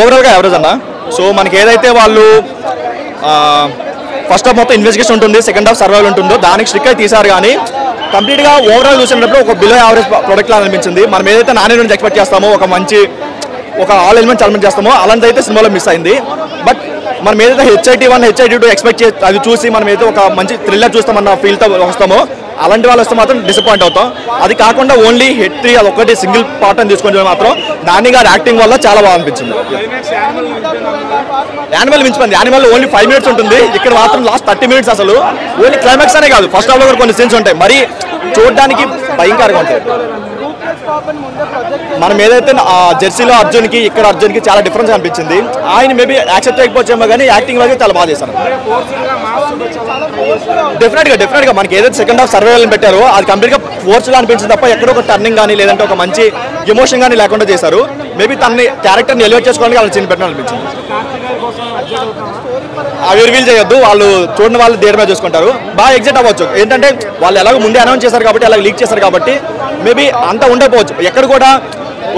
ఓవరాల్గా యావరేజ్ అన్న. సో మనకి ఏదైతే వాళ్ళు ఫస్ట్ హాఫ్ మొత్తం ఇన్వెస్టిగేషన్ ఉంటుంది, సెకండ్ హాఫ్ సర్వైవల్ ఉంటుందో దానికి స్ట్రిక్ అయి తీశారు. కానీ కంప్లీట్గా ఓవరాల్ చూసినప్పుడు ఒక బిలో యావరేజ్ ప్రొడక్ట్ లాగా అనిపించింది. మనం ఏదైతే నాని నుంచి ఎక్స్పెక్ట్ చేస్తామో ఒక ఆల్ ఎలిమెంట్స్ ఎలిమెంట్ చేస్తామో అలాంటి అయితే సినిమాలో మిస్ అయింది. బట్ మనం ఏదైతే HIT1 HIT2 ఎక్స్పెక్ట్ అది చూసి మనం ఏదైతే ఒక మంచి థ్రిల్లర్ చూస్తామన్న ఫీల్తో వస్తామో అలాంటి వాళ్ళు వస్తే మాత్రం డిసప్పాయింట్ అవుతాం. అది కాకుండా ఓన్లీ హిట్ 3 అది ఒకటి సింగిల్ పార్ట్ అని తీసుకుంటే మాత్రం నాని గారి యాక్టింగ్ వల్ల చాలా బాగా అనిపించింది. యానిమల్ మించిపోయింది. యానిమల్ ఓన్లీ 5 minutes ఉంటుంది, ఇక్కడ మాత్రం లాస్ట్ 30 minutes అసలు ఓన్లీ క్లైమాక్స్ అనే కాదు, ఫస్ట్ హాఫ్ లో కూడా కొన్ని సీన్స్ ఉంటాయి, మరి చూడడానికి భయంకరంగా ఉంటాయి. మనం ఏదైతే జెర్సీలో అర్జున్కి ఇక్కడ అర్జున్కి చాలా డిఫరెన్స్ అనిపించింది. ఆయన మేబీ యాక్సెప్ట్ చేయకపోవచ్చేమో కానీ యాక్టింగ్ లో చాలా బాగా చేశారు. డెఫినెట్గా మనకి ఏదైతే సెకండ్ హాఫ్ సర్వైవల్ పెట్టారో అది కంప్లీట్గా ఫోర్స్గా అనిపించింది తప్ప ఎక్కడో ఒక టర్నింగ్ కానీ లేదంటే ఒక మంచి ఎమోషన్ కానీ లేకుండా చేశారు. మేబీ తనని క్యారెక్టర్ని ఎలివేట్ చేసుకోవడానికి వాళ్ళు సీన్ పెట్టడం అనిపించింది. అవి రివీల్ చేయొద్దు, వాళ్ళు చూడని వాళ్ళు థియేటర్ మీద చూసుకుంటారు. బాగా ఎగ్జైట్ అవ్వచ్చు, ఏంటంటే వాళ్ళు ఎలాగో ముందే అనౌన్స్ చేశారు కాబట్టి అలాగ లీక్ చేశారు కాబట్టి మేబీ అంతా ఉండకపోవచ్చు. ఎక్కడ కూడా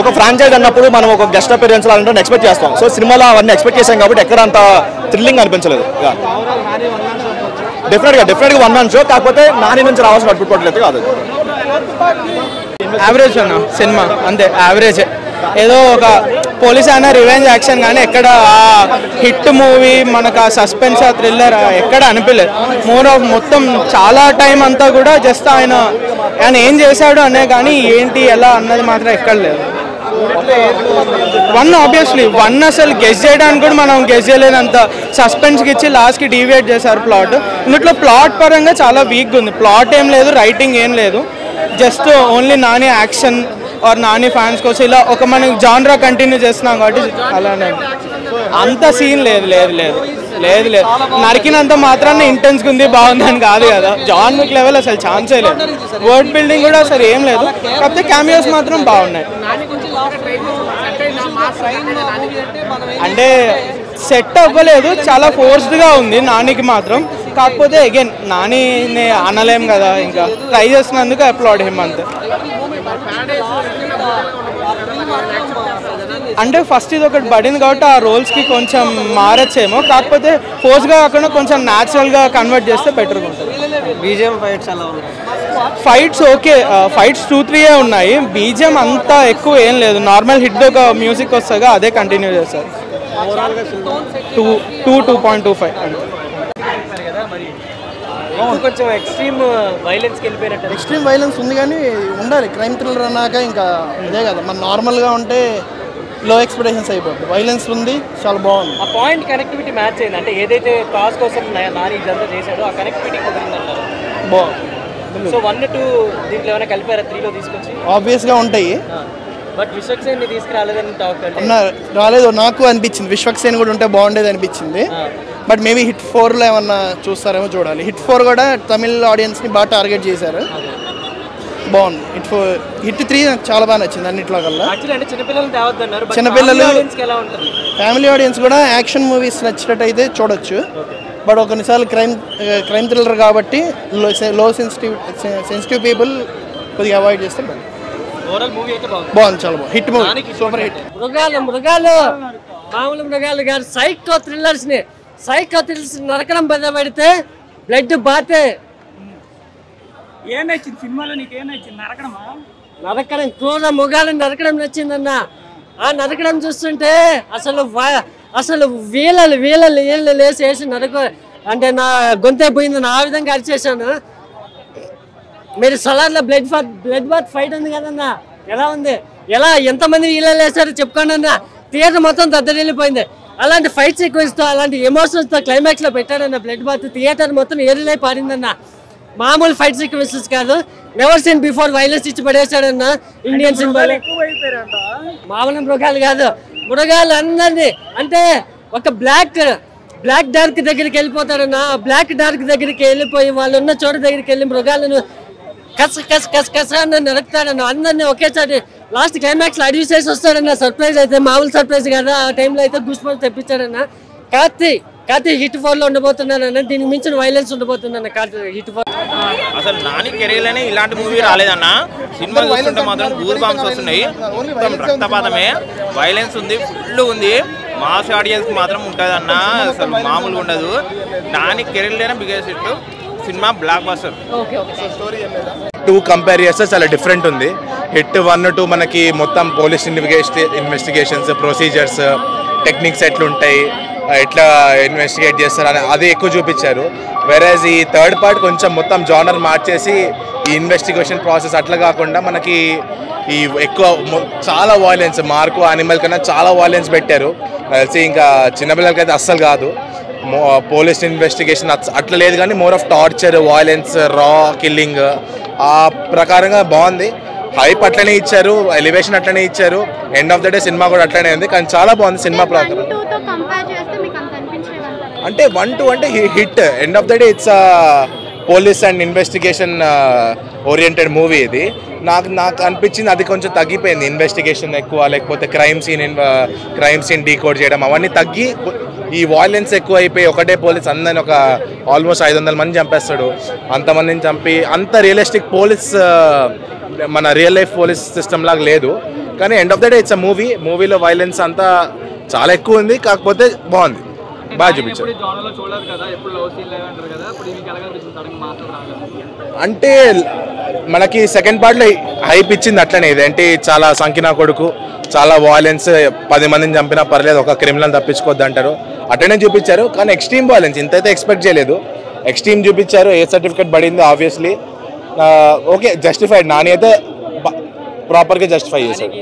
ఒక ఫ్రాంచైజ్ అన్నప్పుడు మనం ఒక గెస్ట్ అపియరెన్స్ అలాంటి ఎక్స్పెక్ట్ చేస్తాం. సో సినిమాలో అవన్నీ ఎక్స్పెక్ట్ చేశాం కాబట్టి ఎక్కడ అంత థ్రిల్లింగ్ అనిపించలేదు. డెఫినెట్గా 1 man షో, కాకపోతే నాని నుంచి రావాల్సిన అవుట్పుట్ పట్టలేదు కాదు. యావరేజ్ అన్న సినిమా, అంతే యావరేజ్. ఏదో ఒక పోలీస్ అయినా రివెంజ్ యాక్షన్ కానీ ఎక్కడ హిట్ మూవీ మనకు ఆ సస్పెన్స్ ఆ థ్రిల్లర్ ఎక్కడ అనిపించలేదు. మోర్ ఆఫ్ మొత్తం చాలా టైం అంతా కూడా జస్ట్ ఆయన ఏం చేశాడు అనే కానీ ఏంటి ఎలా అన్నది మాత్రం ఎక్కడ లేదు. 1 ఆబ్వియస్లీ 1 అసలు గెస్ చేయడానికి కూడా మనం గెస్ చేయలేనంత సస్పెన్స్కి ఇచ్చి లాస్ట్కి డీవియేట్ చేశారు ప్లాట్. ఇందులో ప్లాట్ పరంగా చాలా వీక్గా ఉంది. ప్లాట్ ఏం లేదు, రైటింగ్ ఏం లేదు, just only Nani action or Nani fans కోసం ఇలా ఒక మనం జాన్రా కంటిన్యూ చేస్తున్నాం కాబట్టి అలానే అంత సీన్ లేదు. నరికినంత మాత్రాన్ని ఇంటెన్స్గా ఉంది బాగుందని కాదు కదా. జాన్ విక్ లెవెల్ అసలు ఛాన్సే లేదు. వర్డ్ బిల్డింగ్ కూడా అసలు ఏం లేదు, కాకపోతే క్యామియోస్ మాత్రం బాగున్నాయి. అంటే సెట్ అవ్వలేదు, చాలా ఫోర్స్డ్గా ఉంది నానికి మాత్రం. కాకపోతే అగైన్ నానిని అనలేం కదా, ఇంకా ట్రై చేసినందుకు అప్లాడ్ హిమ్ అంతే. అంటే ఫస్ట్ ఇది ఒకటి పడింది కాబట్టి ఆ రోల్స్కి కొంచెం మారచ్చేమో, కాకపోతే ఫోర్స్గా కాకుండా కొంచెం న్యాచురల్గా కన్వర్ట్ చేస్తే బెటర్గా ఉంటుంది. బీజిఎం ఫైట్స్ అలా ఉన్నాయి. ఫైట్స్ ఓకే, ఫైట్స్ 2-3 ఉన్నాయి. బీజిఎం అంతా ఎక్కువ ఏం లేదు, నార్మల్ హిట్ ఒక మ్యూజిక్ వస్తాగా అదే కంటిన్యూ చేస్తారు. 2.25 అంటే కొంచెం ఎక్స్ట్రీమ్ వైలెన్స్ ఉంది కానీ ఉండాలి. క్రైమ్ థ్రిల్లర్ అన్నాక ఇంకా ఇదే కదా, మన నార్మల్గా ఉంటే లో ఎక్స్పెక్టేషన్స్ అయిపోతుంది. వైలెన్స్ ఉంది, చాలా బాగుంది. ఆ పాయింట్ కనెక్టివిటీ మ్యాచ్ అయింది, అంటే ఏదైతే కాజ్ కోసం నాని ఇదంతా చేశాడో ఆ కనెక్టివిటీ కుదిరిందంటారు. బాగుంది. సో 1-2 దీంట్లో ఏమైనా కలిపారా 3లో తీసుకొచ్చి? ఆబ్వియస్గా ఉంటాయి, బట్ విశ్వక్సేన్ తీసుకురాలేదని టాక్ రాలేదు నాకు అనిపించింది. విశ్వక్సేన్ కూడా ఉంటే బాగుండేది అనిపించింది. బట్ మేబీ హిట్ 4లో ఏమన్నా చూస్తారేమో చూడాలి. హిట్ 4 కూడా తమిళ ఆడియన్స్ని బాగా టార్గెట్ చేశారు, బాగుంది. హిట్ 3 నాకు చాలా బాగా నచ్చింది అన్నింటిలో కల్లా. చిన్నపిల్లలు ఫ్యామిలీ ఆడియన్స్ కూడా యాక్షన్ మూవీస్ నచ్చినట్టయితే చూడొచ్చు. బట్ కొన్నిసార్లు క్రైమ్ థ్రిల్లర్ కాబట్టి లో సెన్సిటివ్ పీపుల్ కొద్దిగా అవాయిడ్ చేస్తే బాగుంది, చాలా బాగుంది. Hit movie, super hit. మృగాలు మామూలు మృగాలు గారు సైకో థ్రిల్లర్స్ నరకడం పెడితే బ్లడ్ బాతే. ఏం నచ్చింది సినిమాలో, నీకు ఏం నచ్చింది? నరకడం క్రూర మృగాలను నరకడం నచ్చిందన్న. ఆ నరకడం చూస్తుంటే అసలు వీళ్ళు లేసి నరక అంటే నా గొంతే పోయింది, ఆ విధంగా అరిచేసాను. మీరు సలార్లో బ్లడ్ బాత్ ఫైట్ ఉంది కదన్నా, ఎలా ఉంది? ఎంతమంది వీళ్ళు వేసారో చెప్పుకోండి అన్న. థియేటర్ మొత్తం దద్దరిల్లిపోయింది. అలాంటి ఫైట్ సీక్వెన్స్తో అలాంటి ఎమోషన్స్తో క్లైమాక్స్లో పెట్టాడన్న బ్లడ్ బాత్. థియేటర్ మొత్తం ఏరిలై పారిందన్న. మామూలు ఫైట్ సీక్వెన్సెస్ కాదు, నెవర్ సీన్ బిఫోర్ వైలెన్స్ ఇచ్చి పడేశాడన్న. ఇండియన్ సినిమా మామూలు మృగాలు కాదు, మృగాలు అందరినీ అంటే ఒక బ్లాక్ డార్క్ దగ్గరికి వెళ్ళిపోతాడన్న. బ్లాక్ డార్క్ దగ్గరికి వెళ్ళిపోయి వాళ్ళు ఉన్న చోట దగ్గరికి వెళ్ళి మృగాలను కస అని నరుకుతాడన్న. అందరినీ ఒకేసారి లాస్ట్ క్లైమాక్స్ అడ్యూస్ చేసి వస్తాడన్న. సర్ప్రైజ్ అయితే మామూలు సర్ప్రైజ్ కదా, ఆ టైంలో అయితే గూస్ బంప్స్ తెప్పించాడన్న. కార్తీ హిట్ 4 లో ఉండబోతున్నాను. దీనికి మించిన వైలెన్స్ ఉండబోతుందన్న హిట్ 4. అసలు నాని కెరీర్లోనే ఇలాంటి మూవీ రాలేదన్న. సినిమా చూస్తుంటే మాత్రం గూర్ బాంబ్స్ వస్తున్నాయి. మొత్తం రక్తపాతమే, వైలెన్స్ ఉంది, ఫుల్ ఉంది. మాస్ ఆడియన్స్ మాత్రం ఉంటుందన్న, అసలు మామూలుగా ఉండదు. నాని కెరీర్లోనే biggest hit cinema, blockbuster. To compare చేస్తే చాలా డిఫరెంట్ ఉంది. హిట్ 1, 2 మనకి మొత్తం పోలీస్ ఇన్వెస్టిగేషన్స్, ప్రొసీజర్స్, టెక్నిక్స్ ఎట్లుంటాయి, ఎట్లా ఇన్వెస్టిగేట్ చేస్తారు అని అది ఎక్కువ చూపించారు. వెరాజ్ ఈ థర్డ్ పార్ట్ కొంచెం మొత్తం జానర్ మార్చేసి ఈ ఇన్వెస్టిగేషన్ ప్రాసెస్ అట్లా కాకుండా మనకి ఈ ఎక్కువ చాలా వాయిలెన్స్, మార్కో యానిమల్ కన్నా చాలా వాయిలెన్స్ పెట్టారు. తెలిసి ఇంకా చిన్నపిల్లలకైతే అస్సలు కాదు. పోలీస్ ఇన్వెస్టిగేషన్ అట్లా లేదు కానీ మోర్ ఆఫ్ టార్చర్, వాయిలెన్స్, రా కిల్లింగ్ ఆ ప్రకారంగా బాగుంది. హైప్ అట్లనే ఇచ్చారు, ఎలివేషన్ అట్లనే ఇచ్చారు. End of the day cinema కూడా అట్లనే ఉంది, కానీ చాలా బాగుంది సినిమా ప్రకారం. అంటే 1, 2 అంటే hit. End of the day it's police and investigation oriented movie ఇది. నాకు అనిపించింది అది కొంచెం తగ్గిపోయింది. ఇన్వెస్టిగేషన్ ఎక్కువ, లేకపోతే క్రైమ్ సీన్ డీకోడ్ చేయడం అవన్నీ తగ్గి ఈ వాయిలెన్స్ ఎక్కువ అయిపోయి ఒకటే పోలీస్ అందరిని ఒక ఆల్మోస్ట్ 500 మంది చంపేస్తాడు. అంతమందిని చంపి అంత రియలిస్టిక్ పోలీస్, మన రియల్ లైఫ్ పోలీస్ సిస్టమ్ లాగా లేదు. కానీ end of the day it's a మూవీలో వైలెన్స్ అంతా చాలా ఎక్కువ ఉంది, కాకపోతే బాగుంది, బాగా చూపించారు. అంటే మనకి సెకండ్ పార్ట్లో హైప్ ఇచ్చింది అట్లనే. ఇదేంటి చాలా సంకినా కొడుకు, చాలా వాయిలెన్స్, 10 మందిని చంపినా పర్లేదు, ఒక క్రిమినల్ తప్పించుకోవద్దు అంటారు, అట్లనే చూపించారు. కానీ ఎక్స్ట్రీమ్ వాయిలెన్స్ ఇంతైతే ఎక్స్పెక్ట్ చేయలేదు. ఎక్స్ట్రీమ్ చూపించారు. ఏ సర్టిఫికేట్ పడిందో ఆబ్వియస్లీ ఓకే, జస్టిఫైడ్. నాని అయితే ప్రాపర్గా జస్టిఫై చేశాడు.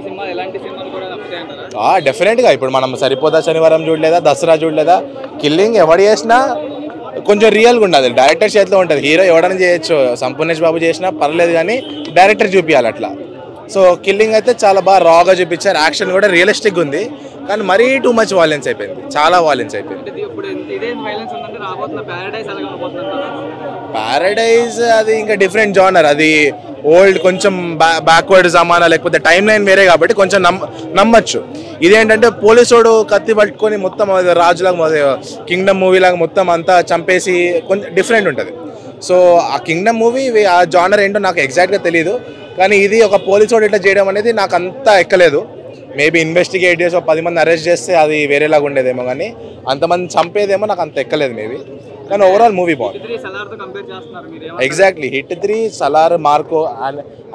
డెఫినెట్గా ఇప్పుడు మనం సరిపోదా శనివారం చూడలేదా, దసరా చూడలేదా, కిల్లింగ్ ఎవడు చేసినా కొంచెం రియల్గా ఉండదు. డైరెక్టర్ చేతిలో ఉంటుంది. హీరో ఎవడైనా చేయొచ్చు, సంపూర్ణేష్ బాబు చేసినా పర్లేదు, కానీ డైరెక్టర్ చూపించాలి అట్లా. సో కిల్లింగ్ అయితే చాలా బాగా రాగా చూపించారు. యాక్షన్ కూడా రియలిస్టిక్గా ఉంది, కానీ మరీ టూ మచ్ వాయిలెన్స్ అయిపోయింది, చాలా వాయిలెన్స్ అయిపోయింది. ప్యారడైజ్ అది ఇంకా డిఫరెంట్ జానర్. అది ఓల్డ్, కొంచెం బ్యాక్వర్డ్ జమానా, లేకపోతే టైం లైన్ వేరే కాబట్టి కొంచెం నమ్మచ్చు. ఇదేంటంటే పోలీసోడు కత్తి పట్టుకొని మొత్తం రాజులాగా, కింగ్డమ్ మూవీ లాగా మొత్తం అంతా చంపేసి కొంచెం డిఫరెంట్ ఉంటుంది. సో ఆ కింగ్డమ్ మూవీ ఆ జానర్ ఏంటో నాకు ఎగ్జాక్ట్గా తెలియదు, కానీ ఇది ఒక పోలీసోడు ఇట్లా చేయడం అనేది నాకు అంతా ఎక్కలేదు. మేబీ ఇన్వెస్టిగేట్ చేసి 10 మంది అరెస్ట్ చేస్తే అది వేరేలాగా ఉండేదేమో, కానీ అంతమంది చంపేదేమో నాకు అంత ఎక్కలేదు మేబీ. కానీ ఓవరాల్ మూవీ బాగుంది. ఎగ్జాక్ట్లీ హిట్ 3, సలార్, మార్కో,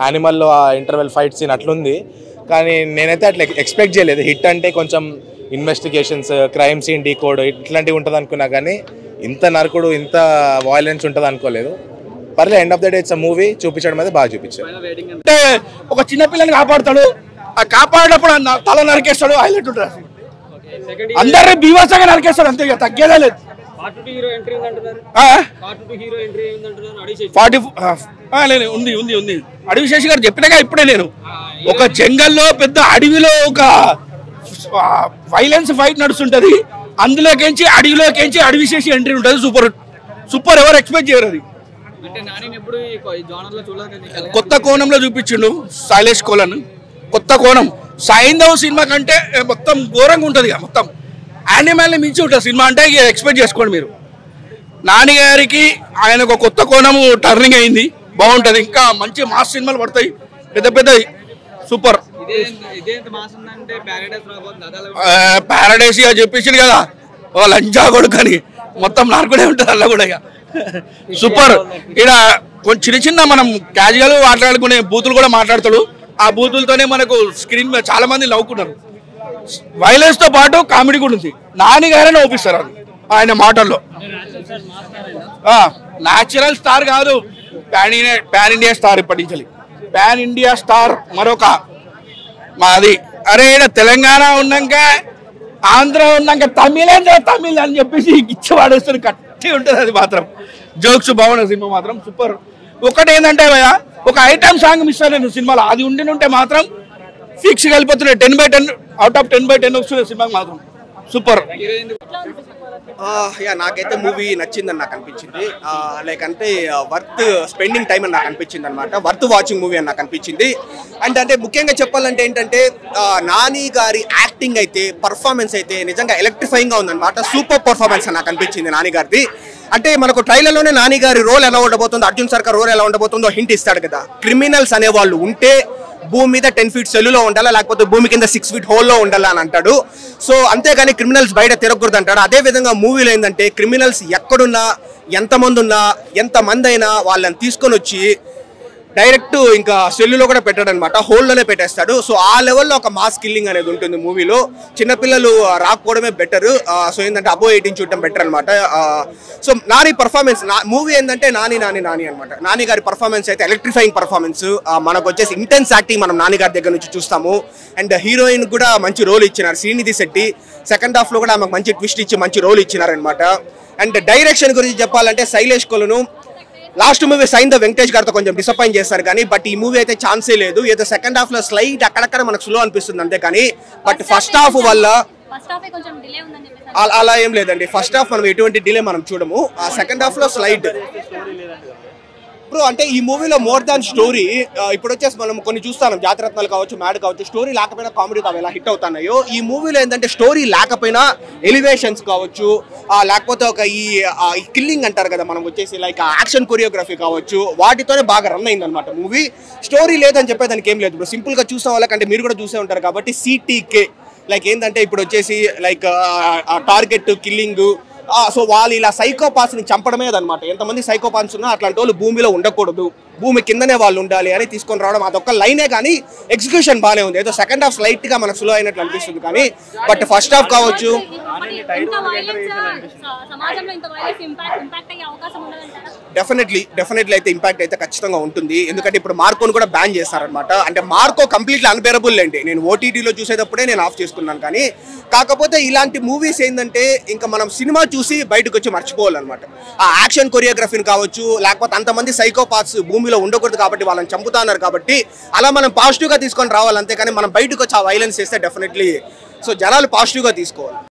యానిమల్లో ఆ ఇంటర్వెల్ ఫైట్ సీన్ అట్లుంది, కానీ నేనైతే అట్లా ఎక్స్పెక్ట్ చేయలేదు. హిట్ అంటే కొంచెం ఇన్వెస్టిగేషన్స్, క్రైమ్ సీన్ డీకోడ్ ఇట్లాంటివి ఉంటుంది అనుకున్నా, కానీ ఇంత నరకుడు, ఇంత వాయిలెన్స్ ఉంటుంది అనుకోలేదు. పర్లేదు, end of the day it's movie చూపించడం అయితే బాగా చూపించారు. అంటే ఒక చిన్న పిల్లని కాపాడుతాడు, ఆ కాపాడేటప్పుడు తల నరికేస్తాడు, హైలైట్ ఉంటుంది. అందరినీ బీభత్సంగా నరికేస్తాడు, అంతే, ఇక తగ్గేదే లేదు. ఉంది అడవిశేషి గారు చెప్పినాగా ఇప్పుడే. నేను ఒక జంగల్లో పెద్ద అడవిలో ఒక వైలెన్స్ ఫైట్ నడుస్తుంటది, అందులోకించి అడవిలోకించి అడవిశేషి ఎంట్రీ ఉంటుంది. సూపర్ ఎవరు ఎక్స్పెక్ట్ చేయరు. అది కొత్త కోణంలో చూపించిండు శైలేష్ కోలన్. కొత్త కోణం సైంధవ్ సినిమా కంటే మొత్తం ఘోరంగా ఉంటుంది. మొత్తం యానిమల్ని మించి ఉంటుంది సినిమా అంటే, ఇక ఎక్స్పెక్ట్ చేసుకోండి మీరు. నాని గారికి ఆయన ఒక కొత్త కోణము టర్నింగ్ అయింది, బాగుంటుంది. ఇంకా మంచి మాస్ సినిమాలు పడతాయి, పెద్ద పెద్దవి. సూపర్. ప్యారడైస్ ఇక చెప్పించింది కదా, ఒక లంచా కొడుకని మొత్తం నార్కుడే ఉంటుంది అలా కూడా. ఇక సూపర్. ఇక్కడ కొంచెం చిన్న మనం క్యాజువల్ మాట్లాడుకునే బూతులు కూడా మాట్లాడతాడు. ఆ బూతులతోనే మనకు స్క్రీన్ మీద చాలా మంది నవ్వుకున్నారు. వైలెన్స్ తో పాటు కామెడీ కూడా ఉంది. నాని గారని ఓపిస్తారు అది ఆయన మాటల్లో. న్యాచురల్ స్టార్ కాదు, పాన్ ఇండియా స్టార్. ఇప్పటి నుంచి పాన్ ఇండియా స్టార్ మరొక మాది. అరే తెలంగాణ ఉన్నాక, ఆంధ్ర ఉన్నాక తమిళ అని చెప్పేసి ఇచ్చి వాడేస్తారు, కట్టి ఉంటుంది. అది మాత్రం జోక్స్ బాగుంది. సినిమా మాత్రం సూపర్. ఒకటి ఏంటంటే ఒక ఐటమ్ సాంగ్ మిస్ అయ్యాను సినిమాలో, అది ఉంటే మాత్రం ఫిక్స్ వెళ్ళిపోతున్నాయి. 10/10 అవుట్ ఆఫ్ 10/10 వస్తున్నాయి సినిమాకి మాత్రం. సూపర్. యా నాకైతే మూవీ నచ్చిందని నాకు అనిపించింది. లైక్ అంటే వర్త్ స్పెండింగ్ టైం అని నాకు అనిపించింది అనమాట. వర్త్ వాచింగ్ మూవీ అని నాకు అనిపించింది. అండ్ అంటే ముఖ్యంగా చెప్పాలంటే ఏంటంటే నాని గారి యాక్టింగ్ అయితే పర్ఫార్మెన్స్ అయితే నిజంగా ఎలక్ట్రిఫైయింగ్గా ఉందన్నమాట. సూపర్ పర్ఫార్మెన్స్ అని నాకు అనిపించింది నాని గారిది. అంటే మనకు ట్రైలర్లోనే నాని గారి రోల్ ఎలా ఉండబోతుందో, అర్జున్ సర్కార్ రోల్ ఎలా ఉండబోతుందో హింట్ ఇస్తాడు కదా. క్రిమినల్స్ అనేవాళ్ళు ఉంటే భూమి మీద 10 feet సెల్లులో ఉండాలా, లేకపోతే భూమి కింద 6 feet హోల్లో ఉండాలా అని అంటాడు. సో అంతేగాని క్రిమినల్స్ బయట తిరగకూడదు అంటాడు. అదేవిధంగా మూవీలో ఏంటంటే క్రిమినల్స్ ఎక్కడున్నా, ఎంతమంది ఉన్నా, ఎంతమంది అయినా వాళ్ళని తీసుకొని వచ్చి డైరెక్ట్ ఇంకా సెల్లులో కూడా పెట్టాడు అనమాట, హోల్లోనే పెట్టేస్తాడు. సో ఆ లెవెల్లో ఒక మాస్ కిల్లింగ్ అనేది ఉంటుంది మూవీలో. చిన్నపిల్లలు రాకపోవడమే బెటర్. సో ఏంటంటే అబో 18 చూడటం బెటర్ అనమాట. సో నాని పర్ఫార్మెన్స్, మూవీ ఏంటంటే నాని అనమాట. నాని గారి పర్ఫార్మెన్స్ అయితే ఎలక్ట్రిఫైయింగ్ పర్ఫార్మెన్స్. మనకు వచ్చేసి ఇంటెన్స్ యాక్టింగ్ మనం నాని గారి దగ్గర నుంచి చూస్తాము. అండ్ హీరోయిన్ కూడా మంచి రోల్ ఇచ్చినారు శ్రీనిధి శెట్టి. సెకండ్ హాఫ్లో కూడా ఆమెకు మంచి ట్విస్ట్ ఇచ్చి మంచి రోల్ ఇచ్చినారు అనమాట. అండ్ డైరెక్షన్ గురించి చెప్పాలంటే Sailesh Kolanu last movie Saindhav Venkatesh గారితో కొంచెం డిసప్పాయింట్ చేస్తారు కానీ, బట్ ఈ మూవీ అయితే ఛాన్సే లేదు. ఏదో సెకండ్ హాఫ్ లో స్లైట్ అక్కడక్కడ మనకు స్లో అనిపిస్తుంది అంతే కానీ, బట్ ఫస్ట్ హాఫ్ వల్ల అలా ఏం లేదండి. ఫస్ట్ హాఫ్ మనం ఎటువంటి డిలే మనం చూడము. ఆ సెకండ్ హాఫ్ లో స్లైట్ బ్రో. అంటే ఈ మూవీలో మోర్ దాన్ స్టోరీ, ఇప్పుడు వచ్చేసి మనం కొన్ని చూస్తాం, జాతిరత్నాలు కావచ్చు, మ్యాడ్ కావచ్చు, స్టోరీ లేకపోయినా కామెడీ కావు ఎలా హిట్ అవుతున్నాయో, ఈ మూవీలో ఏంటంటే స్టోరీ లేకపోయినా ఎలివేషన్స్ కావచ్చు, లేకపోతే ఒక ఈ కిల్లింగ్ అంటారు కదా మనం వచ్చేసి లైక్ యాక్షన్ కొరియోగ్రఫీ కావచ్చు, వాటితోనే బాగా రన్ అయింది అనమాట మూవీ. స్టోరీ లేదని చెప్పేదానికి ఏం లేదు బ్రో. సింపుల్ గా చూసిన వాళ్ళకంటే మీరు కూడా చూసే ఉంటారు కాబట్టి CTK లైక్ ఏంటంటే ఇప్పుడు వచ్చేసి లైక్ టార్గెట్ కిల్లింగ్. సో వాళ్ళు ఇలా సైకోపాత్స్ని చంపడమే అనమాట. ఎంతమంది సైకోపాత్స్ ఉన్నా అట్లాంటి వాళ్ళు భూమిలో ఉండకూడదు, భూమి కిందనే వాళ్ళు ఉండాలి అని తీసుకొని రావడం అదొక లైనే కానీ ఎగ్జిక్యూషన్ బాగానే ఉంది. ఏదో సెకండ్ హాఫ్ స్లైట్ గా మనకు స్లో అయినట్లు అనిపిస్తుంది కానీ, బట్ ఫస్ట్ హాఫ్ కావచ్చు డెఫినెట్లీ అయితే ఇంపాక్ట్ అయితే ఖచ్చితంగా ఉంటుంది. ఎందుకంటే ఇప్పుడు మార్కోని కూడా బ్యాన్ చేస్తారనమాట. అంటే మార్కో కంప్లీట్లీ అన్బేరబుల్ అండి. నేను OTTలో చూసేటప్పుడే నేను ఆఫ్ చేసుకున్నాను కానీ, కాకపోతే ఇలాంటి మూవీస్ ఏంటంటే ఇంకా మనం సినిమా చూసి బయటకు వచ్చి మర్చిపోవాలన్నమాట. ఆ యాక్షన్ కొరియోగ్రఫీని కావచ్చు, లేకపోతే అంతమంది సైకోపాత్స్ భూమిలో ఉండకూడదు కాబట్టి వాళ్ళని చంపుతున్నారు కాబట్టి అలా మనం పాజిటివ్గా తీసుకొని రావాలి అంతే కానీ మనం బయటకు వచ్చి ఆ వైలెన్స్ చేస్తే డెఫినెట్లీ సో జనాలు పాజిటివ్గా తీసుకోవాలి.